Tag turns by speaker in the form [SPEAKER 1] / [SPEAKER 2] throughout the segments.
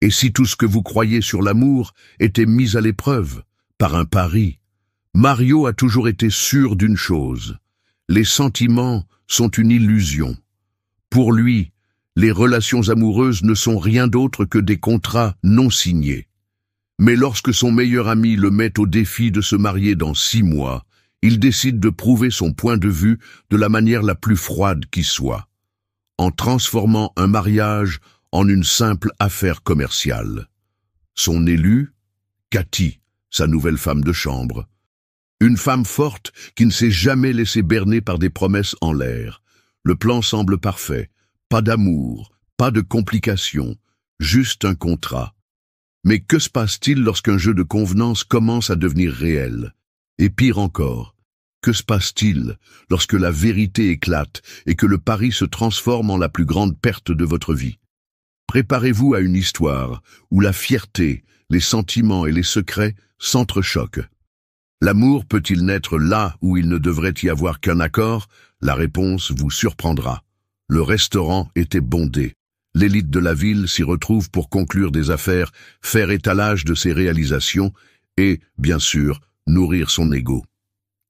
[SPEAKER 1] Et si tout ce que vous croyez sur l'amour était mis à l'épreuve par un pari? Mario a toujours été sûr d'une chose. Les sentiments sont une illusion. Pour lui, les relations amoureuses ne sont rien d'autre que des contrats non signés. Mais lorsque son meilleur ami le met au défi de se marier dans 6 mois, il décide de prouver son point de vue de la manière la plus froide qui soit, en transformant un mariage en une simple affaire commerciale. Son élu, Cathy, sa nouvelle femme de chambre. Une femme forte qui ne s'est jamais laissée berner par des promesses en l'air. Le plan semble parfait. Pas d'amour, pas de complications, juste un contrat. Mais que se passe-t-il lorsqu'un jeu de convenance commence à devenir réel? Et pire encore, que se passe-t-il lorsque la vérité éclate et que le pari se transforme en la plus grande perte de votre vie? Préparez-vous à une histoire où la fierté, les sentiments et les secrets s'entrechoquent. L'amour peut-il naître là où il ne devrait y avoir qu'un accord? La réponse vous surprendra. Le restaurant était bondé. L'élite de la ville s'y retrouve pour conclure des affaires, faire étalage de ses réalisations et, bien sûr, nourrir son ego.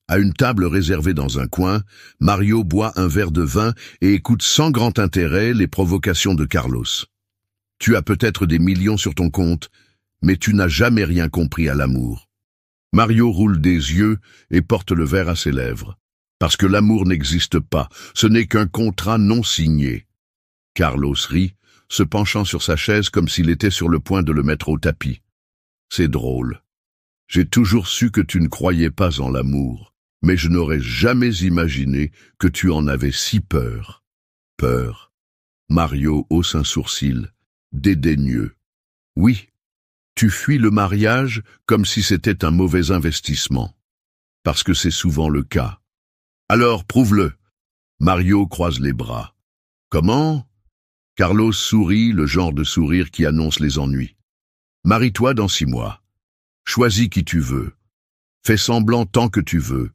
[SPEAKER 1] À une table réservée dans un coin, Mario boit un verre de vin et écoute sans grand intérêt les provocations de Carlos. Tu as peut-être des millions sur ton compte, mais tu n'as jamais rien compris à l'amour. Mario roule des yeux et porte le verre à ses lèvres. Parce que l'amour n'existe pas, ce n'est qu'un contrat non signé. Carlos rit, se penchant sur sa chaise comme s'il était sur le point de le mettre au tapis. C'est drôle. J'ai toujours su que tu ne croyais pas en l'amour, mais je n'aurais jamais imaginé que tu en avais si peur. Peur. Mario hausse un sourcil, dédaigneux. Oui, tu fuis le mariage comme si c'était un mauvais investissement. Parce que c'est souvent le cas. Alors, prouve-le. Mario croise les bras. Comment? Carlos sourit, le genre de sourire qui annonce les ennuis. Marie-toi dans 6 mois. Choisis qui tu veux. Fais semblant tant que tu veux.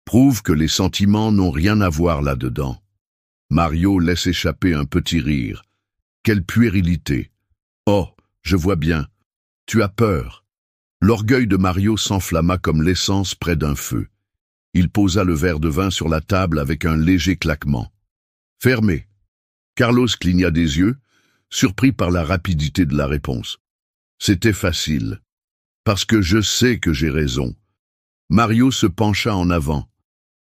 [SPEAKER 1] Prouve que les sentiments n'ont rien à voir là-dedans. Mario laisse échapper un petit rire. Quelle puérilité. Oh, je vois bien. Tu as peur. L'orgueil de Mario s'enflamma comme l'essence près d'un feu. Il posa le verre de vin sur la table avec un léger claquement. Fermé. Carlos cligna des yeux, surpris par la rapidité de la réponse. C'était facile. Parce que je sais que j'ai raison. Mario se pencha en avant.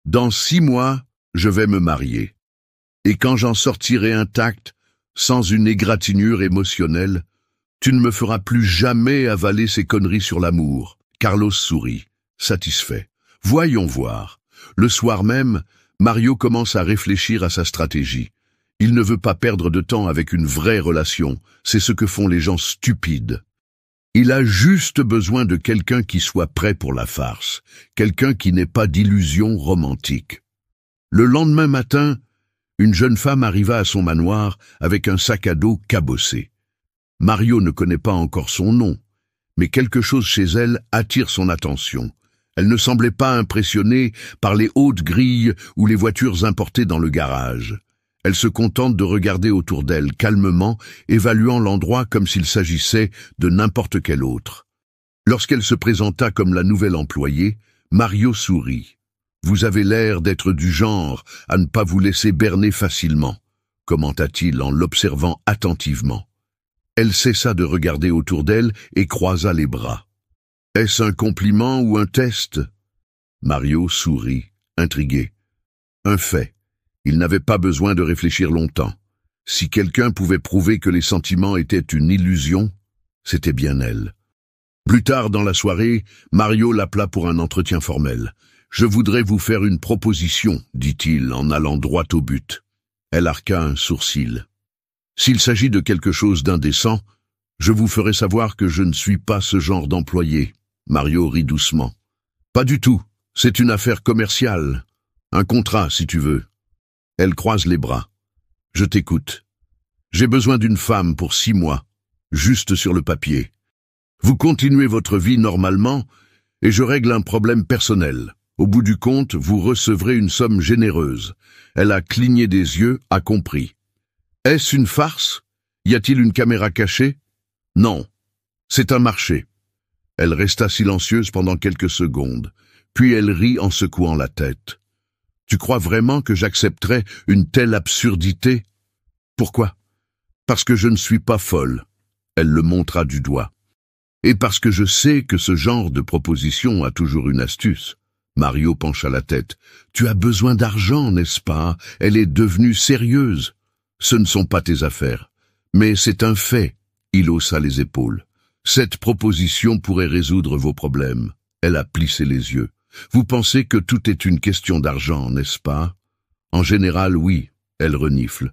[SPEAKER 1] Dans 6 mois, je vais me marier. Et quand j'en sortirai intact, sans une égratignure émotionnelle, tu ne me feras plus jamais avaler ces conneries sur l'amour. Carlos sourit, satisfait. Voyons voir. Le soir même, Mario commence à réfléchir à sa stratégie. Il ne veut pas perdre de temps avec une vraie relation. C'est ce que font les gens stupides. Il a juste besoin de quelqu'un qui soit prêt pour la farce. Quelqu'un qui n'ait pas d'illusions romantiques. Le lendemain matin, une jeune femme arriva à son manoir avec un sac à dos cabossé. Mario ne connaît pas encore son nom, mais quelque chose chez elle attire son attention. Elle ne semblait pas impressionnée par les hautes grilles ou les voitures importées dans le garage. Elle se contente de regarder autour d'elle calmement, évaluant l'endroit comme s'il s'agissait de n'importe quel autre. Lorsqu'elle se présenta comme la nouvelle employée, Mario sourit. « Vous avez l'air d'être du genre à ne pas vous laisser berner facilement », commenta-t-il en l'observant attentivement. Elle cessa de regarder autour d'elle et croisa les bras. « Est-ce un compliment ou un test ?» Mario sourit, intrigué. Un fait. Il n'avait pas besoin de réfléchir longtemps. Si quelqu'un pouvait prouver que les sentiments étaient une illusion, c'était bien elle. Plus tard dans la soirée, Mario l'appela pour un entretien formel. « Je voudrais vous faire une proposition, dit-il en allant droit au but. » Elle arqua un sourcil. « S'il s'agit de quelque chose d'indécent, je vous ferai savoir que je ne suis pas ce genre d'employé. » Mario rit doucement. « Pas du tout, c'est une affaire commerciale. Un contrat, si tu veux. » Elle croise les bras. « Je t'écoute. J'ai besoin d'une femme pour 6 mois, juste sur le papier. Vous continuez votre vie normalement et je règle un problème personnel. Au bout du compte, vous recevrez une somme généreuse. » Elle a cligné des yeux, a compris. « Est-ce une farce? Y a-t-il une caméra cachée ?» Non, c'est un marché. Elle resta silencieuse pendant quelques secondes, puis elle rit en secouant la tête. Tu crois vraiment que j'accepterais une telle absurdité? Pourquoi? Parce que je ne suis pas folle. Elle le montra du doigt. Et parce que je sais que ce genre de proposition a toujours une astuce. Mario pencha la tête. Tu as besoin d'argent, n'est-ce pas? Elle est devenue sérieuse. Ce ne sont pas tes affaires. Mais c'est un fait. Il haussa les épaules. Cette proposition pourrait résoudre vos problèmes. Elle a plissé les yeux. Vous pensez que tout est une question d'argent, n'est-ce pas? En général, oui. Elle renifle.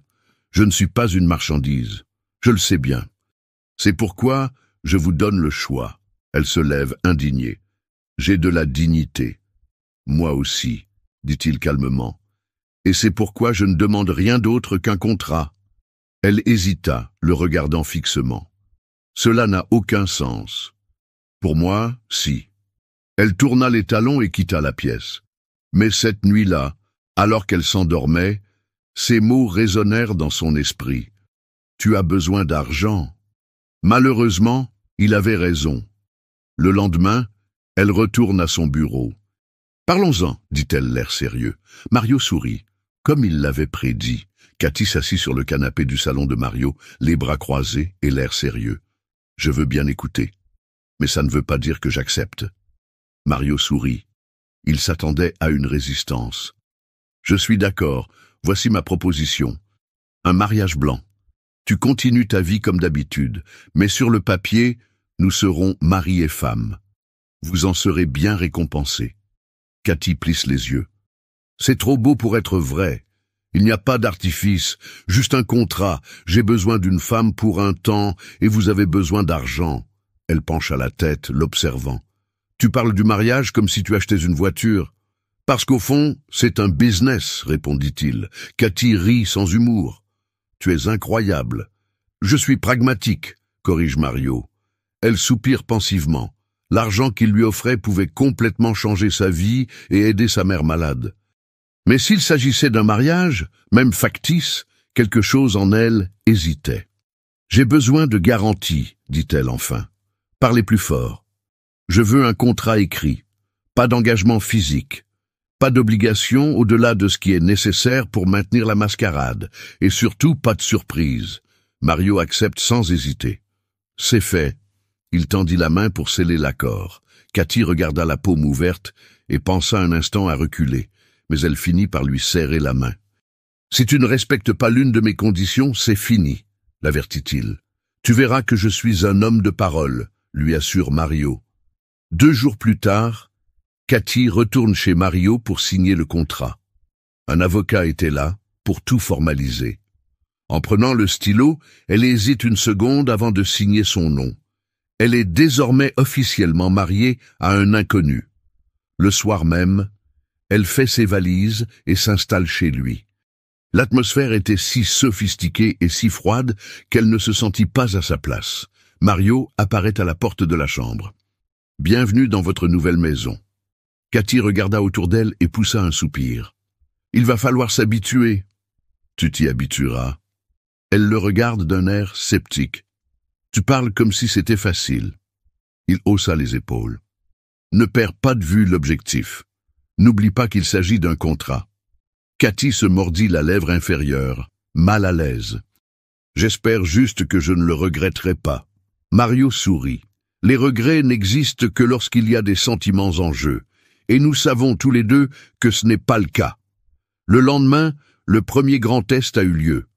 [SPEAKER 1] Je ne suis pas une marchandise. Je le sais bien. C'est pourquoi je vous donne le choix. Elle se lève, indignée. J'ai de la dignité. Moi aussi, dit-il calmement. Et c'est pourquoi je ne demande rien d'autre qu'un contrat. Elle hésita, le regardant fixement. Cela n'a aucun sens. Pour moi, si. Elle tourna les talons et quitta la pièce. Mais cette nuit-là, alors qu'elle s'endormait, ces mots résonnèrent dans son esprit. Tu as besoin d'argent. Malheureusement, il avait raison. Le lendemain, elle retourne à son bureau. Parlons-en, dit-elle l'air sérieux. Mario sourit, comme il l'avait prédit. Cathy s'assit sur le canapé du salon de Mario, les bras croisés et l'air sérieux. Je veux bien écouter, mais ça ne veut pas dire que j'accepte. Mario sourit. Il s'attendait à une résistance. Je suis d'accord, voici ma proposition. Un mariage blanc. Tu continues ta vie comme d'habitude, mais sur le papier, nous serons mari et femme. Vous en serez bien récompensés. Cathy plisse les yeux. C'est trop beau pour être vrai. Il n'y a pas d'artifice, juste un contrat. J'ai besoin d'une femme pour un temps et vous avez besoin d'argent. Elle pencha la tête, l'observant. Tu parles du mariage comme si tu achetais une voiture. Parce qu'au fond, c'est un business, répondit-il. Cathy rit sans humour. Tu es incroyable. Je suis pragmatique, corrige Mario. Elle soupire pensivement. L'argent qu'il lui offrait pouvait complètement changer sa vie et aider sa mère malade. Mais s'il s'agissait d'un mariage, même factice, quelque chose en elle hésitait. J'ai besoin de garanties, dit-elle enfin. Parlez plus fort. Je veux un contrat écrit, pas d'engagement physique, pas d'obligation au-delà de ce qui est nécessaire pour maintenir la mascarade, et surtout pas de surprise. Mario accepte sans hésiter. C'est fait. Il tendit la main pour sceller l'accord. Cathy regarda la paume ouverte et pensa un instant à reculer, mais elle finit par lui serrer la main. « Si tu ne respectes pas l'une de mes conditions, c'est fini, » l'avertit-il. « Tu verras que je suis un homme de parole, » lui assure Mario. 2 jours plus tard, Cathy retourne chez Mario pour signer le contrat. Un avocat était là pour tout formaliser. En prenant le stylo, elle hésite une seconde avant de signer son nom. Elle est désormais officiellement mariée à un inconnu. Le soir même, elle fait ses valises et s'installe chez lui. L'atmosphère était si sophistiquée et si froide qu'elle ne se sentit pas à sa place. Mario apparaît à la porte de la chambre. « Bienvenue dans votre nouvelle maison. » Cathy regarda autour d'elle et poussa un soupir. « Il va falloir s'habituer. »« Tu t'y habitueras. » Elle le regarde d'un air sceptique. « Tu parles comme si c'était facile. » Il haussa les épaules. « Ne perds pas de vue l'objectif. N'oublie pas qu'il s'agit d'un contrat. » Cathy se mordit la lèvre inférieure, mal à l'aise. « J'espère juste que je ne le regretterai pas. » Mario sourit. Les regrets n'existent que lorsqu'il y a des sentiments en jeu, et nous savons tous les deux que ce n'est pas le cas. Le lendemain, le premier grand test a eu lieu.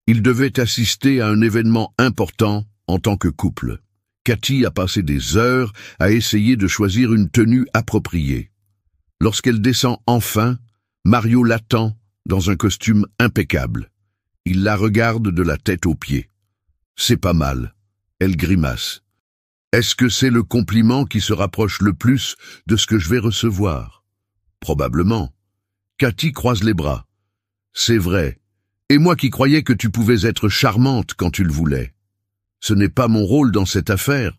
[SPEAKER 1] Ils devaient assister à un événement important en tant que couple. Cathy a passé des heures à essayer de choisir une tenue appropriée. Lorsqu'elle descend enfin, Mario l'attend dans un costume impeccable. Il la regarde de la tête aux pieds. C'est pas mal. Elle grimace. Est-ce que c'est le compliment qui se rapproche le plus de ce que je vais recevoir? Probablement. Cathy croise les bras. C'est vrai. Et moi qui croyais que tu pouvais être charmante quand tu le voulais. Ce n'est pas mon rôle dans cette affaire.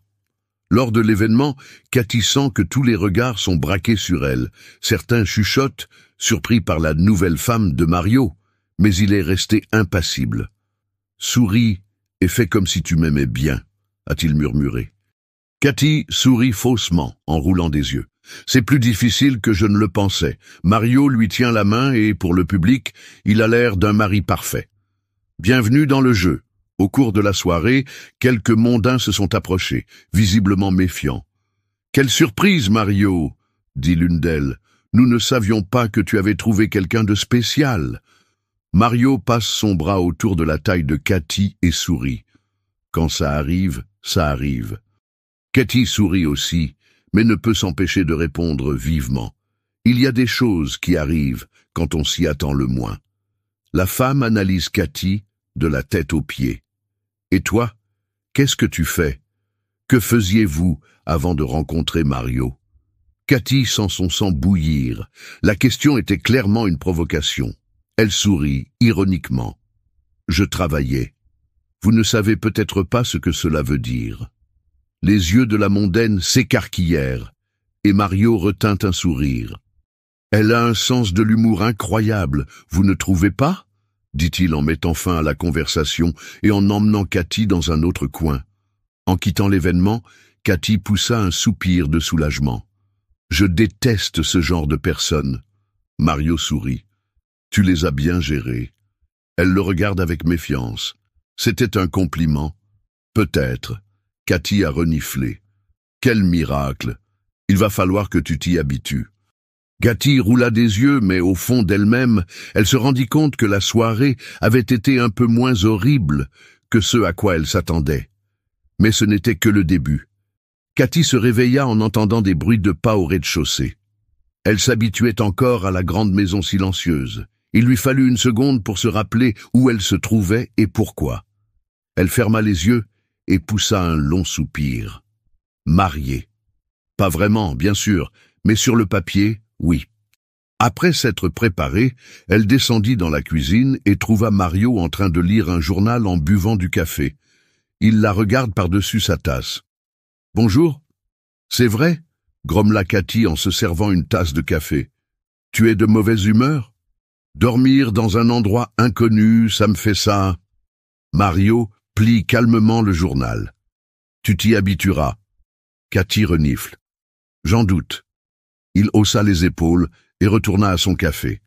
[SPEAKER 1] Lors de l'événement, Cathy sent que tous les regards sont braqués sur elle. Certains chuchotent, surpris par la nouvelle femme de Mario, mais il est resté impassible. Souris et fais comme si tu m'aimais bien. a-t-il murmuré. Cathy sourit faussement en roulant des yeux. C'est plus difficile que je ne le pensais. Mario lui tient la main et, pour le public, il a l'air d'un mari parfait. Bienvenue dans le jeu. Au cours de la soirée, quelques mondains se sont approchés, visiblement méfiants. Quelle surprise, Mario, dit l'une d'elles. Nous ne savions pas que tu avais trouvé quelqu'un de spécial. Mario passe son bras autour de la taille de Cathy et sourit. Quand ça arrive, ça arrive. Cathy sourit aussi, mais ne peut s'empêcher de répondre vivement. Il y a des choses qui arrivent quand on s'y attend le moins. La femme analyse Cathy de la tête aux pieds. Et toi, qu'est-ce que tu fais? Que faisiez-vous avant de rencontrer Mario? Cathy sent son sang bouillir. La question était clairement une provocation. Elle sourit, ironiquement. Je travaillais. Vous ne savez peut-être pas ce que cela veut dire. Les yeux de la mondaine s'écarquillèrent, et Mario retint un sourire. Elle a un sens de l'humour incroyable, vous ne trouvez pas? Dit-il en mettant fin à la conversation et en emmenant Cathy dans un autre coin. En quittant l'événement, Cathy poussa un soupir de soulagement. Je déteste ce genre de personnes. Mario sourit. Tu les as bien gérées. Elle le regarde avec méfiance. C'était un compliment. Peut-être. Cathy a reniflé. Quel miracle! Il va falloir que tu t'y habitues. Cathy roula des yeux, mais au fond d'elle-même, elle se rendit compte que la soirée avait été un peu moins horrible que ce à quoi elle s'attendait. Mais ce n'était que le début. Cathy se réveilla en entendant des bruits de pas au rez-de-chaussée. Elle s'habituait encore à la grande maison silencieuse. Il lui fallut une seconde pour se rappeler où elle se trouvait et pourquoi. Elle ferma les yeux et poussa un long soupir. Mariée. Pas vraiment, bien sûr, mais sur le papier, oui. Après s'être préparée, elle descendit dans la cuisine et trouva Mario en train de lire un journal en buvant du café. Il la regarde par-dessus sa tasse. « Bonjour. C'est vrai ?» grommela Cathy en se servant une tasse de café. « Tu es de mauvaise humeur ? Dormir dans un endroit inconnu, ça me fait ça. » Mario plie calmement le journal. « Tu t'y habitueras. » Cathy renifle. « J'en doute. » Il haussa les épaules et retourna à son café.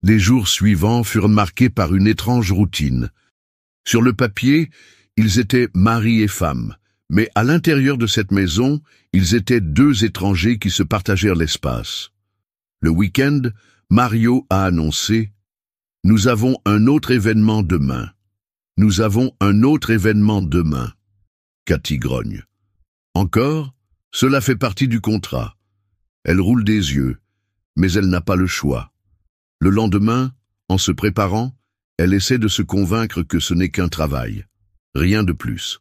[SPEAKER 1] Les jours suivants furent marqués par une étrange routine. Sur le papier, ils étaient mari et femme, mais à l'intérieur de cette maison, ils étaient deux étrangers qui se partagèrent l'espace. Le week-end, Mario a annoncé « Nous avons un autre événement demain. Nous avons un autre événement demain. » Cathy grogne. Encore, cela fait partie du contrat. Elle roule des yeux, mais elle n'a pas le choix. Le lendemain, en se préparant, elle essaie de se convaincre que ce n'est qu'un travail. Rien de plus.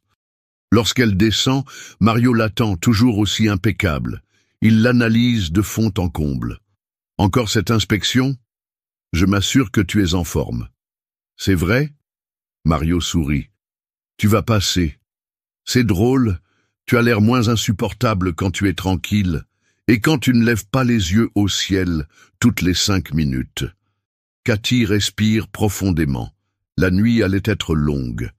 [SPEAKER 1] Lorsqu'elle descend, Mario l'attend, toujours aussi impeccable. Il l'analyse de fond en comble. Encore cette inspection? Je m'assure que tu es en forme. C'est vrai? Mario sourit. Tu vas passer. C'est drôle, tu as l'air moins insupportable quand tu es tranquille, et quand tu ne lèves pas les yeux au ciel toutes les 5 minutes. Cathy respire profondément. La nuit allait être longue.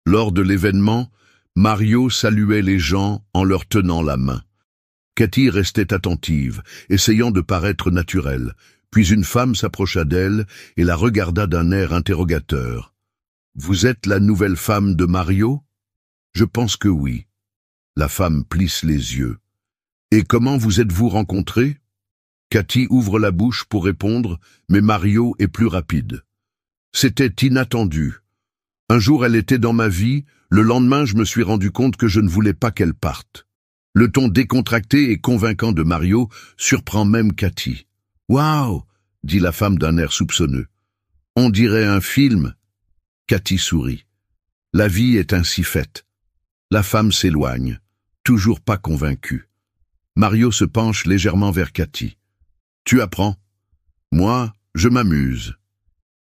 [SPEAKER 1] Lors de l'événement, Mario saluait les gens en leur tenant la main. Cathy restait attentive, essayant de paraître naturelle, puis une femme s'approcha d'elle et la regarda d'un air interrogateur. « Vous êtes la nouvelle femme de Mario ?»« Je pense que oui. » La femme plisse les yeux. « Et comment vous êtes-vous rencontrés ?» Cathy ouvre la bouche pour répondre, mais Mario est plus rapide. « C'était inattendu. Un jour elle était dans ma vie, le lendemain je me suis rendu compte que je ne voulais pas qu'elle parte. » Le ton décontracté et convaincant de Mario surprend même Cathy. « Waouh !» dit la femme d'un air soupçonneux. « On dirait un film. » Cathy sourit. La vie est ainsi faite. La femme s'éloigne, toujours pas convaincue. Mario se penche légèrement vers Cathy. « Tu apprends ?»« Moi, je m'amuse. »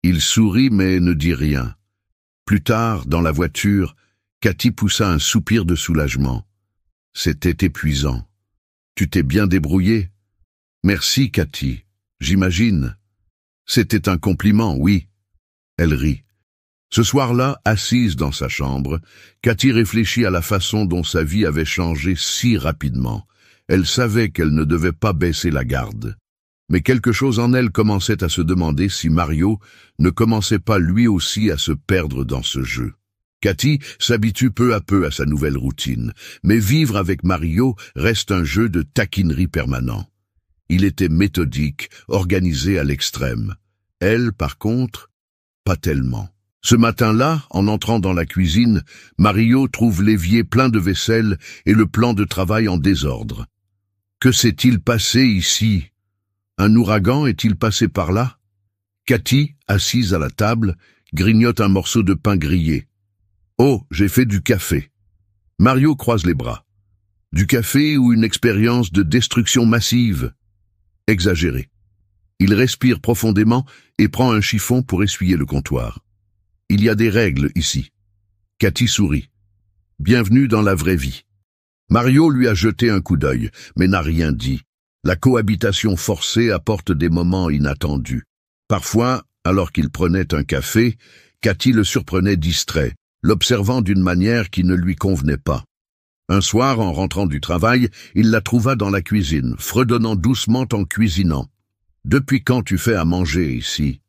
[SPEAKER 1] Il sourit mais ne dit rien. Plus tard, dans la voiture, Cathy poussa un soupir de soulagement. C'était épuisant. « Tu t'es bien débrouillée ?»« Merci, Cathy. J'imagine. » « C'était un compliment, oui. » Elle rit. Ce soir-là, assise dans sa chambre, Cathy réfléchit à la façon dont sa vie avait changé si rapidement. Elle savait qu'elle ne devait pas baisser la garde. Mais quelque chose en elle commençait à se demander si Mario ne commençait pas lui aussi à se perdre dans ce jeu. Cathy s'habitue peu à peu à sa nouvelle routine, mais vivre avec Mario reste un jeu de taquinerie permanent. Il était méthodique, organisé à l'extrême. Elle, par contre, pas tellement. Ce matin-là, en entrant dans la cuisine, Mario trouve l'évier plein de vaisselle et le plan de travail en désordre. Que s'est-il passé ici? Un ouragan est-il passé par là? Cathy, assise à la table, grignote un morceau de pain grillé. Oh, j'ai fait du café. Mario croise les bras. Du café ou une expérience de destruction massive? Exagéré. Il respire profondément et prend un chiffon pour essuyer le comptoir. Il y a des règles ici. Cathy sourit. Bienvenue dans la vraie vie. Mario lui a jeté un coup d'œil, mais n'a rien dit. La cohabitation forcée apporte des moments inattendus. Parfois, alors qu'il prenait un café, Cathy le surprenait distrait, l'observant d'une manière qui ne lui convenait pas. Un soir, en rentrant du travail, il la trouva dans la cuisine, fredonnant doucement en cuisinant. « Depuis quand tu fais à manger ici ?»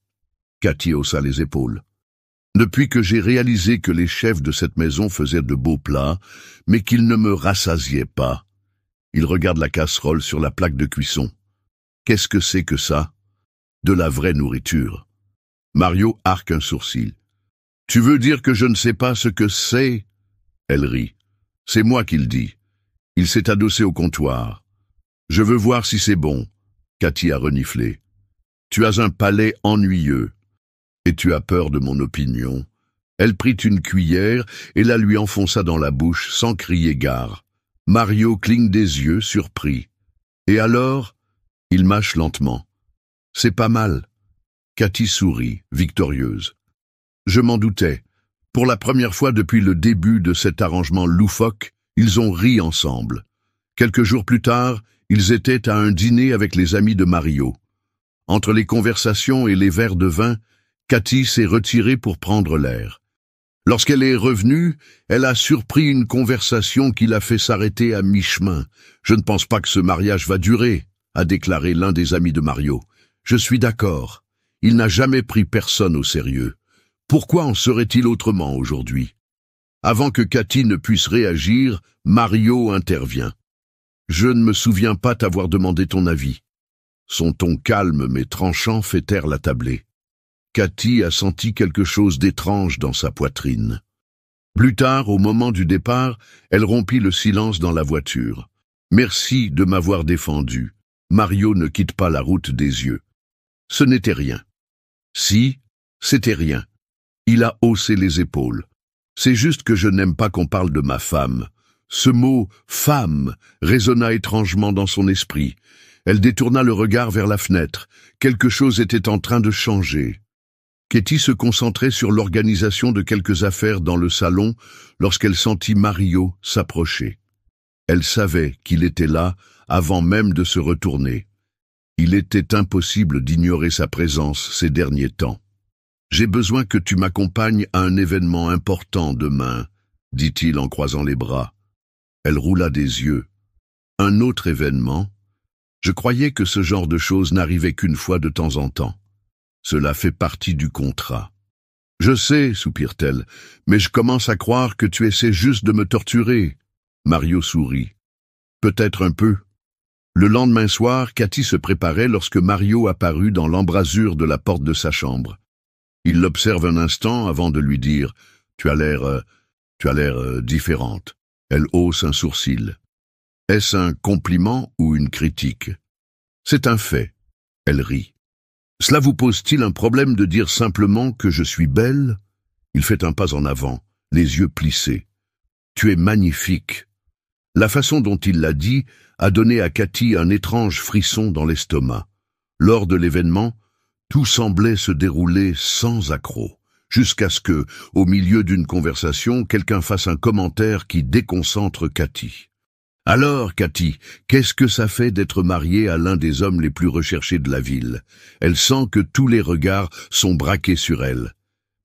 [SPEAKER 1] Cathy haussa les épaules. « Depuis que j'ai réalisé que les chefs de cette maison faisaient de beaux plats, mais qu'ils ne me rassasiaient pas. » Il regarde la casserole sur la plaque de cuisson. « Qu'est-ce que c'est que ça ?»« De la vraie nourriture. » Mario arque un sourcil. « Tu veux dire que je ne sais pas ce que c'est ?» Elle rit. « C'est moi qui le dis. » Il s'est adossé au comptoir. « Je veux voir si c'est bon. » Cathy a reniflé. « Tu as un palais ennuyeux. Et tu as peur de mon opinion. » Elle prit une cuillère et la lui enfonça dans la bouche sans crier gare. Mario cligne des yeux, surpris. Et alors, il mâche lentement. « C'est pas mal. » Cathy sourit, victorieuse. « Je m'en doutais. Pour la première fois depuis le début de cet arrangement loufoque, ils ont ri ensemble. Quelques jours plus tard, ils étaient à un dîner avec les amis de Mario. Entre les conversations et les verres de vin, Cathy s'est retirée pour prendre l'air. Lorsqu'elle est revenue, elle a surpris une conversation qui l'a fait s'arrêter à mi-chemin. « Je ne pense pas que ce mariage va durer », a déclaré l'un des amis de Mario. « Je suis d'accord. Il n'a jamais pris personne au sérieux. Pourquoi en serait-il autrement aujourd'hui ?» Avant que Cathy ne puisse réagir, Mario intervient. « Je ne me souviens pas t'avoir demandé ton avis. » Son ton calme mais tranchant fait taire la tablée. Cathy a senti quelque chose d'étrange dans sa poitrine. Plus tard, au moment du départ, elle rompit le silence dans la voiture. « Merci de m'avoir défendu. » Mario ne quitte pas la route des yeux. Ce n'était rien. Si, c'était rien. Il a haussé les épaules. C'est juste que je n'aime pas qu'on parle de ma femme. Ce mot « femme » résonna étrangement dans son esprit. Elle détourna le regard vers la fenêtre. Quelque chose était en train de changer. Cathy se concentrait sur l'organisation de quelques affaires dans le salon lorsqu'elle sentit Mario s'approcher. Elle savait qu'il était là avant même de se retourner. Il était impossible d'ignorer sa présence ces derniers temps. « J'ai besoin que tu m'accompagnes à un événement important demain, » dit-il en croisant les bras. Elle roula des yeux. « Un autre événement ? Je croyais que ce genre de choses n'arrivait qu'une fois de temps en temps. Cela fait partie du contrat. »« Je sais, soupire-t-elle, mais je commence à croire que tu essaies juste de me torturer. » Mario sourit. « Peut-être un peu. » Le lendemain soir, Cathy se préparait lorsque Mario apparut dans l'embrasure de la porte de sa chambre. Il l'observe un instant avant de lui dire « Tu as l'air différente. » Elle hausse un sourcil. Est-ce un compliment ou une critique? C'est un fait. Elle rit. Cela vous pose-t-il un problème de dire simplement que je suis belle? Il fait un pas en avant, les yeux plissés. Tu es magnifique. La façon dont il l'a dit a donné à Cathy un étrange frisson dans l'estomac. Lors de l'événement, tout semblait se dérouler sans accroc, jusqu'à ce que, au milieu d'une conversation, quelqu'un fasse un commentaire qui déconcentre Cathy. « Alors, Cathy, qu'est-ce que ça fait d'être mariée à l'un des hommes les plus recherchés de la ville ?» Elle sent que tous les regards sont braqués sur elle.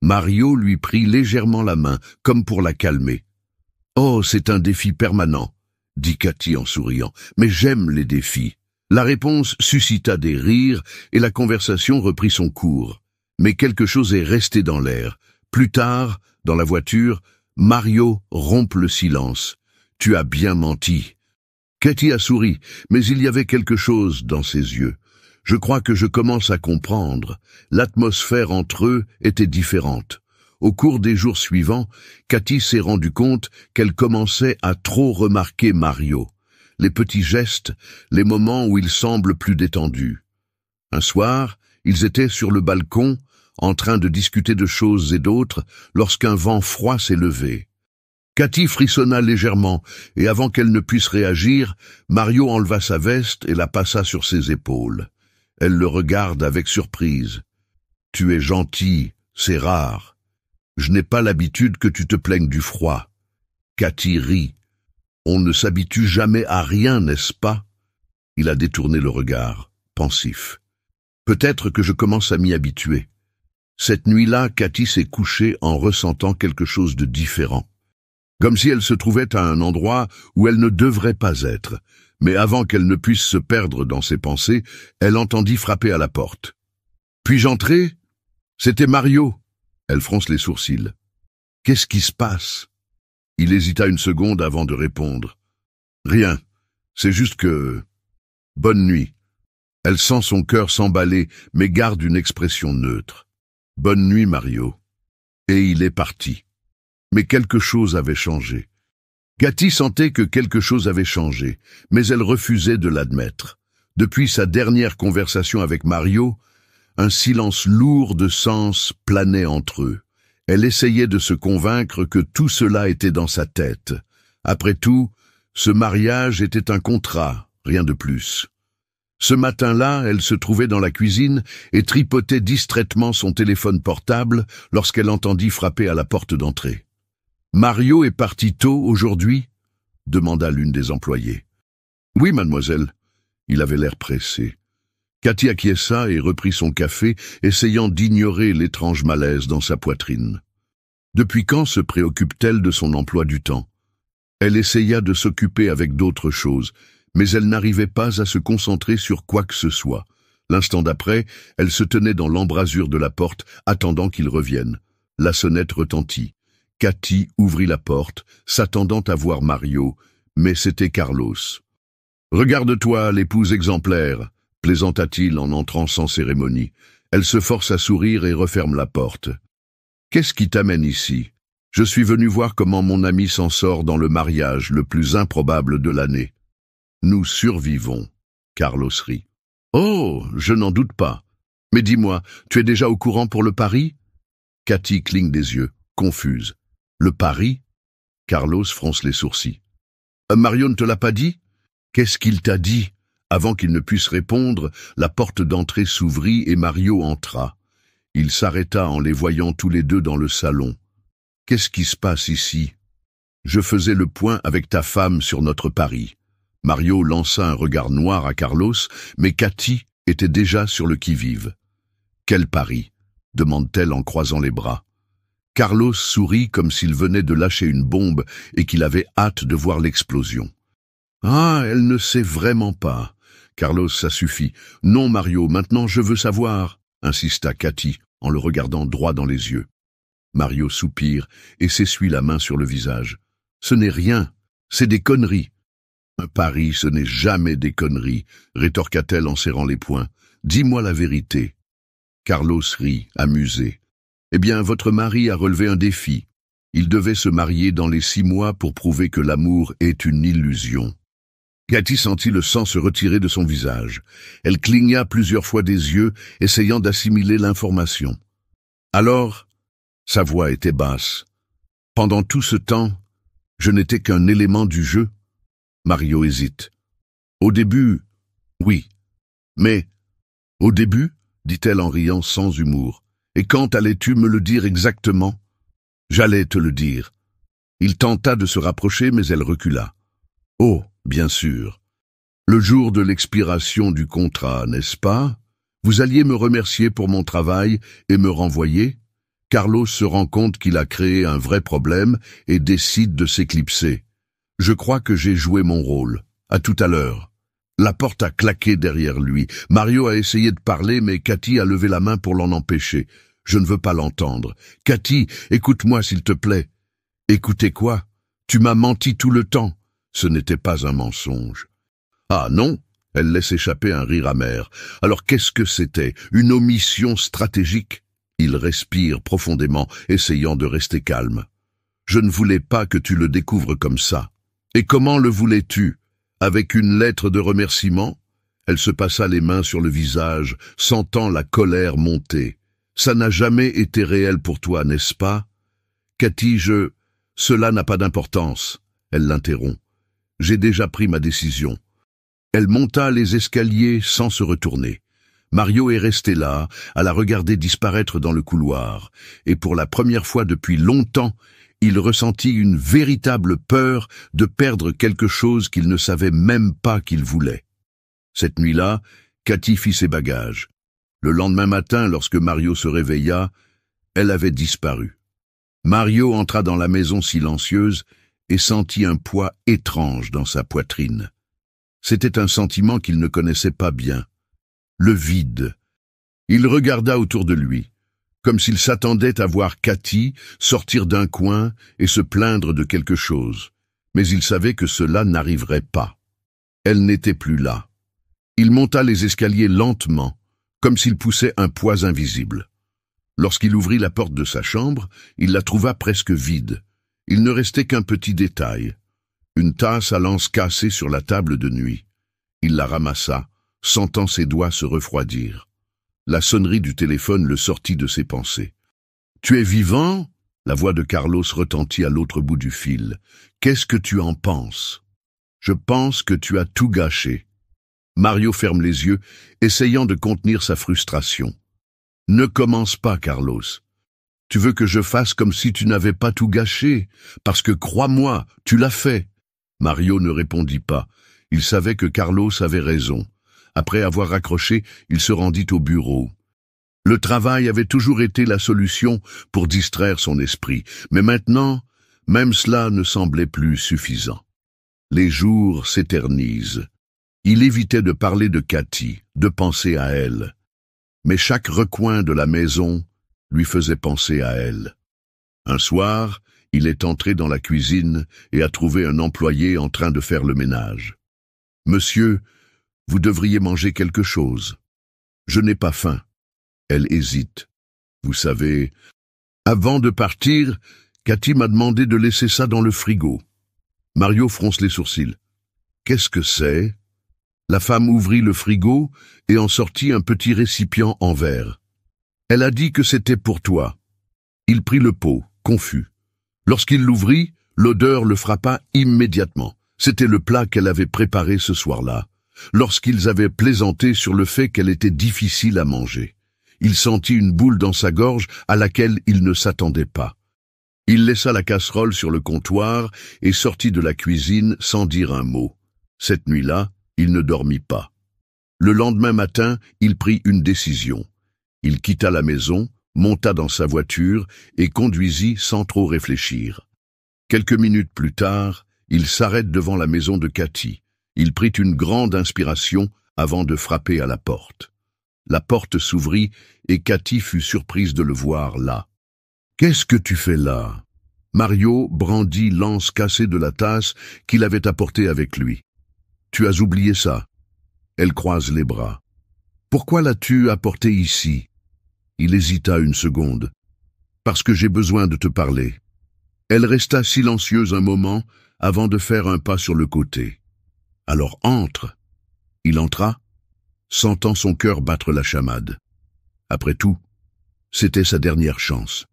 [SPEAKER 1] Mario lui prit légèrement la main, comme pour la calmer. « Oh, c'est un défi permanent, » dit Cathy en souriant, « mais j'aime les défis. » La réponse suscita des rires et la conversation reprit son cours. Mais quelque chose est resté dans l'air. Plus tard, dans la voiture, Mario rompt le silence. « Tu as bien menti. » Cathy a souri, mais il y avait quelque chose dans ses yeux. « Je crois que je commence à comprendre. » L'atmosphère entre eux était différente. Au cours des jours suivants, Cathy s'est rendue compte qu'elle commençait à trop remarquer Mario. Les petits gestes, les moments où il semble plus détendu. Un soir, ils étaient sur le balcon, en train de discuter de choses et d'autres, lorsqu'un vent froid s'est levé. Cathy frissonna légèrement, et avant qu'elle ne puisse réagir, Mario enleva sa veste et la passa sur ses épaules. Elle le regarde avec surprise. « Tu es gentil, c'est rare. Je n'ai pas l'habitude que tu te plaignes du froid. » Cathy rit. « On ne s'habitue jamais à rien, n'est-ce pas ?» Il a détourné le regard, pensif. « Peut-être que je commence à m'y habituer. » Cette nuit-là, Cathy s'est couchée en ressentant quelque chose de différent. Comme si elle se trouvait à un endroit où elle ne devrait pas être. Mais avant qu'elle ne puisse se perdre dans ses pensées, elle entendit frapper à la porte. « Puis-je entrer ?» C'était Mario. Elle fronce les sourcils. « Qu'est-ce qui se passe ?» Il hésita une seconde avant de répondre. « Rien, c'est juste que... Bonne nuit. » Elle sent son cœur s'emballer, mais garde une expression neutre. « Bonne nuit, Mario. » Et il est parti. Mais quelque chose avait changé. Cathy sentait que quelque chose avait changé, mais elle refusait de l'admettre. Depuis sa dernière conversation avec Mario, un silence lourd de sens planait entre eux. Elle essayait de se convaincre que tout cela était dans sa tête. Après tout, ce mariage était un contrat, rien de plus. Ce matin-là, elle se trouvait dans la cuisine et tripotait distraitement son téléphone portable lorsqu'elle entendit frapper à la porte d'entrée. « Mario est parti tôt aujourd'hui ?» demanda l'une des employées. « Oui, mademoiselle. » Il avait l'air pressé. Cathy acquiesça et reprit son café, essayant d'ignorer l'étrange malaise dans sa poitrine. Depuis quand se préoccupe-t-elle de son emploi du temps? Elle essaya de s'occuper avec d'autres choses, mais elle n'arrivait pas à se concentrer sur quoi que ce soit. L'instant d'après, elle se tenait dans l'embrasure de la porte, attendant qu'il revienne. La sonnette retentit. Cathy ouvrit la porte, s'attendant à voir Mario, mais c'était Carlos. « Regarde-toi, l'épouse exemplaire !» plaisanta-t-il en entrant sans cérémonie. Elle se force à sourire et referme la porte. « Qu'est-ce qui t'amène ici? Je suis venu voir comment mon ami s'en sort dans le mariage le plus improbable de l'année. »« Nous survivons. » Carlos rit. « Oh, je n'en doute pas. Mais dis-moi, tu es déjà au courant pour le pari ?» Cathy cligne des yeux, confuse. « Le pari ?» Carlos fronce les sourcils. « Mario ne te l'a pas dit? Qu'est-ce qu'il t'a dit ?» Avant qu'il ne puisse répondre, la porte d'entrée s'ouvrit et Mario entra. Il s'arrêta en les voyant tous les deux dans le salon. « Qu'est-ce qui se passe ici ?»« Je faisais le point avec ta femme sur notre pari. » Mario lança un regard noir à Carlos, mais Cathy était déjà sur le qui-vive. « Quel pari ?» demande-t-elle en croisant les bras. Carlos sourit comme s'il venait de lâcher une bombe et qu'il avait hâte de voir l'explosion. « Ah, elle ne sait vraiment pas. » Carlos, ça suffit. « Non, Mario, maintenant je veux savoir, » insista Cathy en le regardant droit dans les yeux. Mario soupire et s'essuie la main sur le visage. « Ce n'est rien, c'est des conneries. »« Un pari, ce n'est jamais des conneries, » rétorqua-t-elle en serrant les poings. « Dis-moi la vérité. » Carlos rit, amusé. « Eh bien, votre mari a relevé un défi. Il devait se marier dans les 6 mois pour prouver que l'amour est une illusion. » Cathy sentit le sang se retirer de son visage. Elle cligna plusieurs fois des yeux, essayant d'assimiler l'information. Alors, sa voix était basse. « Pendant tout ce temps, je n'étais qu'un élément du jeu. » Mario hésite. « Au début, oui. Mais, au début, dit-elle en riant sans humour. Et quand allais-tu me le dire exactement? J'allais te le dire. Il tenta de se rapprocher, mais elle recula. Oh, bien sûr. Le jour de l'expiration du contrat, n'est-ce pas? Vous alliez me remercier pour mon travail et me renvoyer? Carlos se rend compte qu'il a créé un vrai problème et décide de s'éclipser. « Je crois que j'ai joué mon rôle. À tout à l'heure. » La porte a claqué derrière lui. Mario a essayé de parler, mais Cathy a levé la main pour l'en empêcher. « Je ne veux pas l'entendre. Cathy, écoute-moi s'il te plaît. » « Écoutez quoi? Tu m'as menti tout le temps. » Ce n'était pas un mensonge. « Ah non ?» Elle laisse échapper un rire amer. « Alors qu'est-ce que c'était? Une omission stratégique ?» Il respire profondément, essayant de rester calme. « Je ne voulais pas que tu le découvres comme ça. »« Et comment le voulais-tu? Avec une lettre de remerciement ?» Elle se passa les mains sur le visage, sentant la colère monter. « Ça n'a jamais été réel pour toi, n'est-ce pas? »« Cathy, Cela n'a pas d'importance. » Elle l'interrompt. « J'ai déjà pris ma décision. » Elle monta les escaliers sans se retourner. Mario est resté là, à la regarder disparaître dans le couloir, et pour la première fois depuis longtemps, il ressentit une véritable peur de perdre quelque chose qu'il ne savait même pas qu'il voulait. Cette nuit-là, Cathy fit ses bagages. Le lendemain matin, lorsque Mario se réveilla, elle avait disparu. Mario entra dans la maison silencieuse et sentit un poids étrange dans sa poitrine. C'était un sentiment qu'il ne connaissait pas bien. Le vide. Il regarda autour de lui, comme s'il s'attendait à voir Cathy sortir d'un coin et se plaindre de quelque chose. Mais il savait que cela n'arriverait pas. Elle n'était plus là. Il monta les escaliers lentement, comme s'il poussait un poids invisible. Lorsqu'il ouvrit la porte de sa chambre, il la trouva presque vide. Il ne restait qu'un petit détail. Une tasse à l'anse cassée sur la table de nuit. Il la ramassa, sentant ses doigts se refroidir. La sonnerie du téléphone le sortit de ses pensées. « Tu es vivant ?» La voix de Carlos retentit à l'autre bout du fil. « Qu'est-ce que tu en penses ?»« Je pense que tu as tout gâché. » Mario ferme les yeux, essayant de contenir sa frustration. « Ne commence pas, Carlos. Tu veux que je fasse comme si tu n'avais pas tout gâché, parce que crois-moi, tu l'as fait. » Mario ne répondit pas. Il savait que Carlos avait raison. Après avoir raccroché, il se rendit au bureau. Le travail avait toujours été la solution pour distraire son esprit, mais maintenant, même cela ne semblait plus suffisant. Les jours s'éternisent. Il évitait de parler de Cathy, de penser à elle. Mais chaque recoin de la maison lui faisait penser à elle. Un soir, il est entré dans la cuisine et a trouvé un employé en train de faire le ménage. « Monsieur, vous devriez manger quelque chose. »« Je n'ai pas faim. » Elle hésite. « Vous savez, avant de partir, Cathy m'a demandé de laisser ça dans le frigo. » Mario fronce les sourcils. « Qu'est-ce que c'est ?» La femme ouvrit le frigo et en sortit un petit récipient en verre. « Elle a dit que c'était pour toi. » Il prit le pot, confus. Lorsqu'il l'ouvrit, l'odeur le frappa immédiatement. C'était le plat qu'elle avait préparé ce soir-là, lorsqu'ils avaient plaisanté sur le fait qu'elle était difficile à manger. Il sentit une boule dans sa gorge à laquelle il ne s'attendait pas. Il laissa la casserole sur le comptoir et sortit de la cuisine sans dire un mot. Cette nuit-là, il ne dormit pas. Le lendemain matin, il prit une décision. Il quitta la maison, monta dans sa voiture et conduisit sans trop réfléchir. Quelques minutes plus tard, il s'arrête devant la maison de Cathy. Il prit une grande inspiration avant de frapper à la porte. La porte s'ouvrit et Cathy fut surprise de le voir là. « Qu'est-ce que tu fais là ?» Mario brandit l'anse cassée de la tasse qu'il avait apportée avec lui. « Tu as oublié ça ?» Elle croise les bras. « Pourquoi l'as-tu apporté ici ?» Il hésita une seconde. « Parce que j'ai besoin de te parler. » Elle resta silencieuse un moment avant de faire un pas sur le côté. « Alors entre !» Il entra, sentant son cœur battre la chamade. Après tout, c'était sa dernière chance.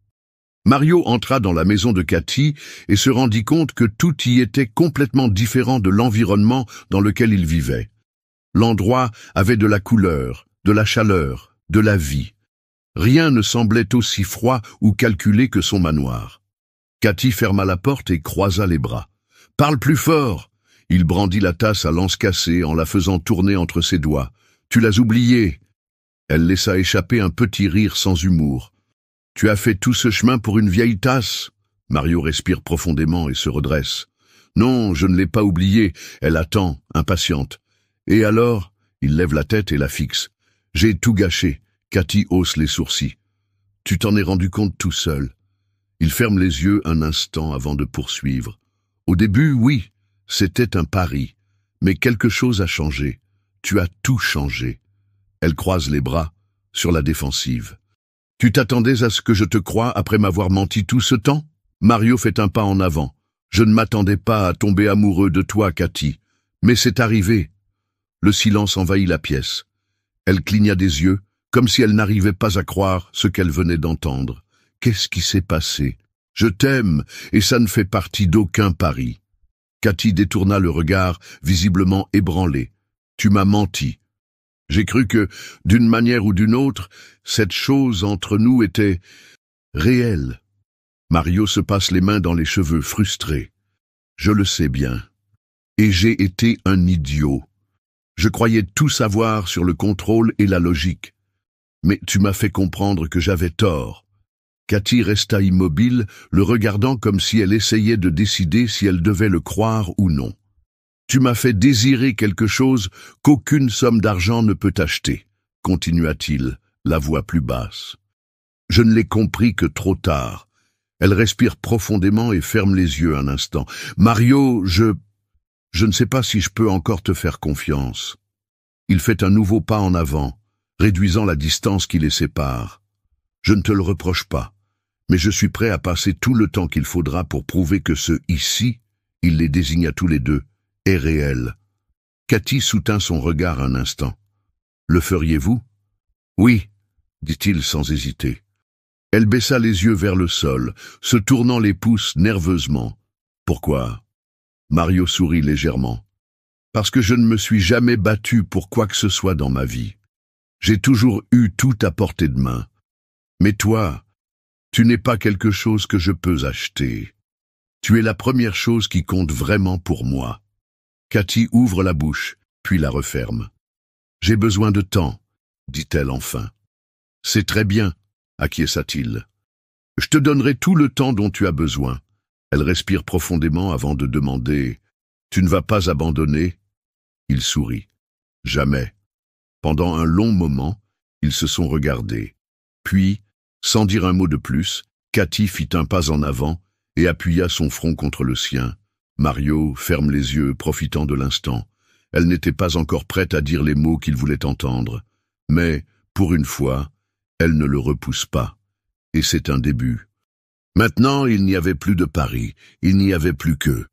[SPEAKER 1] Mario entra dans la maison de Cathy et se rendit compte que tout y était complètement différent de l'environnement dans lequel il vivait. L'endroit avait de la couleur, de la chaleur, de la vie. Rien ne semblait aussi froid ou calculé que son manoir. Cathy ferma la porte et croisa les bras. « Parle plus fort !» Il brandit la tasse à l'anse cassée en la faisant tourner entre ses doigts. « Tu l'as oublié !» Elle laissa échapper un petit rire sans humour. Tu as fait tout ce chemin pour une vieille tasse? Mario respire profondément et se redresse. Non, je ne l'ai pas oubliée. Elle attend, impatiente. Et alors? Il lève la tête et la fixe. J'ai tout gâché. Cathy hausse les sourcils. Tu t'en es rendu compte tout seul. Il ferme les yeux un instant avant de poursuivre. Au début, oui, c'était un pari. Mais quelque chose a changé. Tu as tout changé. Elle croise les bras, sur la défensive. Tu t'attendais à ce que je te croie après m'avoir menti tout ce temps? Mario fait un pas en avant. Je ne m'attendais pas à tomber amoureux de toi, Cathy. Mais c'est arrivé. Le silence envahit la pièce. Elle cligna des yeux, comme si elle n'arrivait pas à croire ce qu'elle venait d'entendre. Qu'est-ce qui s'est passé? Je t'aime, et ça ne fait partie d'aucun pari. Cathy détourna le regard, visiblement ébranlé. Tu m'as menti. J'ai cru que, d'une manière ou d'une autre, cette chose entre nous était réelle. Mario se passe les mains dans les cheveux, frustré. Je le sais bien. Et j'ai été un idiot. Je croyais tout savoir sur le contrôle et la logique. Mais tu m'as fait comprendre que j'avais tort. Cathy resta immobile, le regardant comme si elle essayait de décider si elle devait le croire ou non. Tu m'as fait désirer quelque chose qu'aucune somme d'argent ne peut acheter, continua-t-il, la voix plus basse. Je ne l'ai compris que trop tard. Elle respire profondément et ferme les yeux un instant. Mario, je ne sais pas si je peux encore te faire confiance. Il fait un nouveau pas en avant, réduisant la distance qui les sépare. Je ne te le reproche pas, mais je suis prêt à passer tout le temps qu'il faudra pour prouver que ce « ici », il les désigna tous les deux, est réel. Cathy soutint son regard un instant. Le feriez-vous? Oui, dit-il sans hésiter. Elle baissa les yeux vers le sol, se tournant les pouces nerveusement. Pourquoi? Mario sourit légèrement. Parce que je ne me suis jamais battu pour quoi que ce soit dans ma vie. J'ai toujours eu tout à portée de main. Mais toi, tu n'es pas quelque chose que je peux acheter. Tu es la première chose qui compte vraiment pour moi. Cathy ouvre la bouche, puis la referme. J'ai besoin de temps, dit-elle enfin. C'est très bien, acquiesça-t-il. Je te donnerai tout le temps dont tu as besoin. Elle respire profondément avant de demander « Tu ne vas pas abandonner ?» Il sourit. Jamais. Pendant un long moment, ils se sont regardés. Puis, sans dire un mot de plus, Cathy fit un pas en avant et appuya son front contre le sien. Mario ferme les yeux, profitant de l'instant. Elle n'était pas encore prête à dire les mots qu'il voulait entendre. Mais, pour une fois, elle ne le repousse pas. Et c'est un début. Maintenant, il n'y avait plus de pari, il n'y avait plus qu'eux.